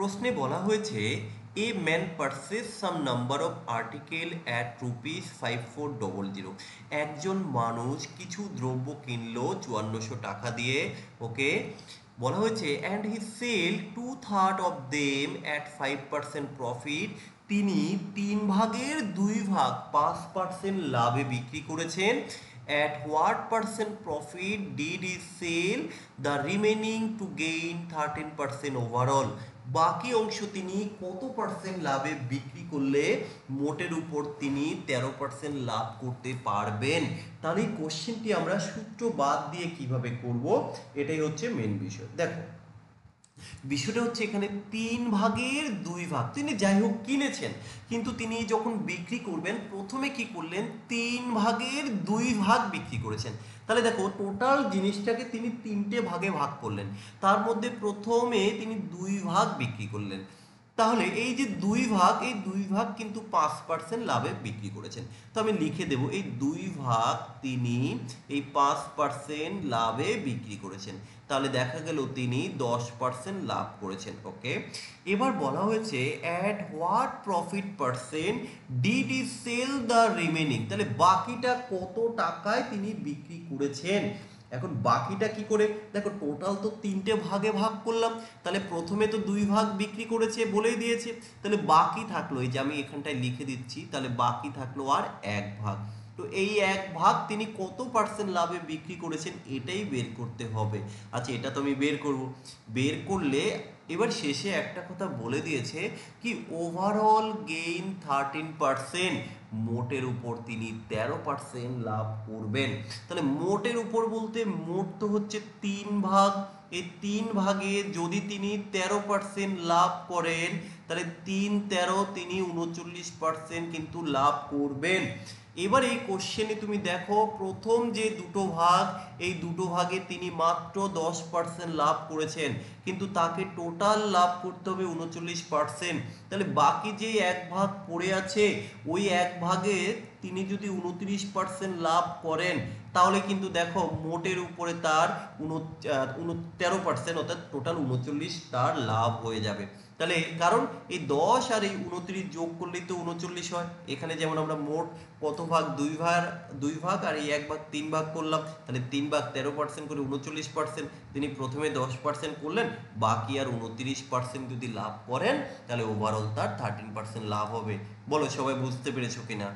প্রশ্নে বলা হয়েছে a man purchase some number of article at ₹5400। একজন মানুষ কিছু দ্রব্য কিনলো 5400 টাকা দিয়ে। ওকে, বলা হয়েছে and he sell 2/3 of them at 5% profit. তিনি 3/2 5% লাভে বিক্রি করেছেন। At what percent profit did he sell the remaining to gain 13% overall? বাকি অংশ তিনি কত পার্সেন্ট লাভে বিক্রি করলে মোটের উপর তিনি 13% লাভ করতে পারবেন? তাহলে এই কোশ্চেনটি আমরা সূত্র বাদ দিয়ে কিভাবে করব, এটাই হচ্ছে মেন বিষয়। দেখো, বিষয়টা হচ্ছে এখানে 3/2 তিনি যাই হোক কিনেছেন, কিন্তু তিনি যখন বিক্রি করবেন প্রথমে কি করলেন, 3/2 বিক্রি করেছেন। তাহলে দেখো, টোটাল জিনিসটাকে তিনি 3টে ভাগে ভাগ করলেন, তার মধ্যে প্রথমে তিনি 2 ভাগ বিক্রি করলেন। তাহলে এই যে 2 ভাগ, এই 2 ভাগ কিন্তু 5% লাভে বিক্রি করেছেন। তো আমি লিখে দেব এই 2 ভাগ তিনি এই 5% লাভে বিক্রি করেছেন। তাহলে দেখা গেল তিনি 10% লাভ করেছেন। ওকে, এবার বলা হয়েছে at what profit percent did he sell the remaining. তাহলে বাকিটা কত টাকায় তিনি বিক্রি করেছেন। এখন বাকিটা কি করে, দেখো টোটাল তো 3টে ভাগে ভাগ করলাম, তাহলে প্রথমে তো 2 ভাগ বিক্রি করেছে বলেই দিয়েছে, তাহলে বাকি থাকলো এই যে আমি এখানটায় লিখে দিচ্ছি, তাহলে বাকি থাকলো আর 1 ভাগ। তো এই 1 ভাগ তিনি কত পার্সেন্ট লাভে বিক্রি করেছেন এটাই বের করতে হবে। আচ্ছা, এটা তো আমি বের করব, বের করলে এবার শেষে একটা কথা বলে দিয়েছে কি ওভারঅল গেইন 13%, মোটের উপর তিনি 13% লাভ করবেন। তাহলে মোটের উপর বলতে মোট তো হচ্ছে 3 ভাগ, এই 3 ভাগে যদি তিনি 13% লাভ করেন, তাহলে 3 13 তিনি 39% কিন্তু লাভ করবেন। এবার এই কোশ্চেনে তুমি দেখো, প্রথম যে দুটো ভাগ, এই দুটো ভাগে তিনি মাত্র 10% লাভ করেছেন, কিন্তু তাকে টোটাল লাভ করতে হবে 39%। তাহলে বাকি যে 1 ভাগ পড়ে আছে, ওই 1 ভাগে তিনি যদি 29% লাভ করেন, তাহলে কিন্তু দেখো মোটের উপরে তার 13%, অর্থাৎ টোটাল 39 তার লাভ হয়ে যাবে। তাহলে কারণ এই 10 আর এই 29 যোগ করলেই তো 39 হয়। এখানে যেমন আমরা মোট কত ভাগ, 2 ভাগ আর এই 1 ভাগ 3 ভাগ করলাম, তাহলে 3 ভাগ 13% করে 39%, তিনি প্রথমে 10% করলেন, বাকি আর 29% যদি লাভ করেন, তাহলে ওভারঅল তার 13% লাভ হবে। বলো সবাই বুঝতে পেরেছো কিনা?